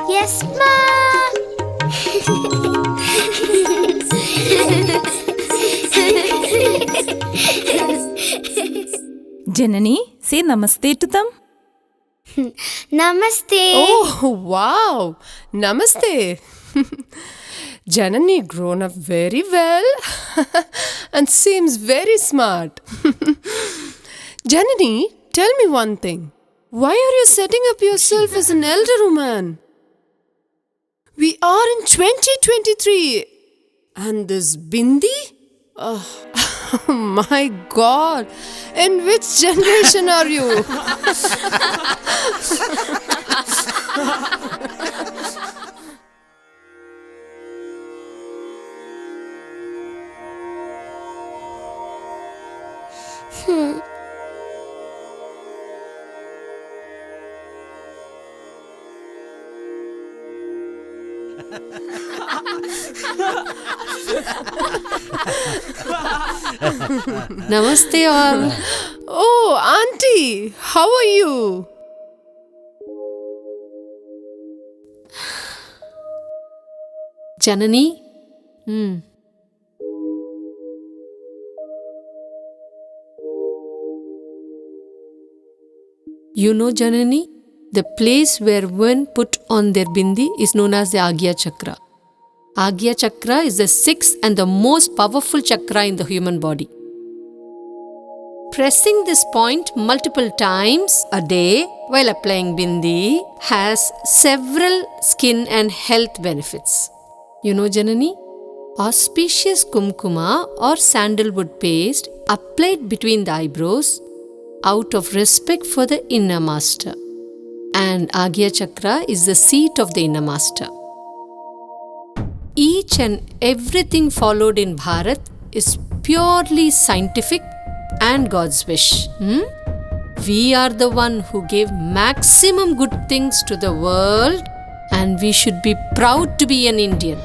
Yes, ma. Janani, say namaste to them. Namaste. Oh, wow. Namaste. Janani grown up very well and seems very smart. Janani, tell me one thing. Why are you setting up yourself as an elder woman? We are in 2023 and this Bindi? Oh, my God. In which generation are you? Namaste all. Oh, Auntie, how are you? Janani? You know, Janani, the place where one put on their bindi is known as the Agya Chakra. Agya Chakra is the sixth and the most powerful chakra in the human body. Pressing this point multiple times a day while applying bindi has several skin and health benefits. You know, Janani, auspicious kumkuma or sandalwood paste applied between the eyebrows out of respect for the inner master. And Agya Chakra is the seat of the inner master. Each and everything followed in Bharat is purely scientific and God's wish. We are the one who gave maximum good things to the world and we should be proud to be an Indian.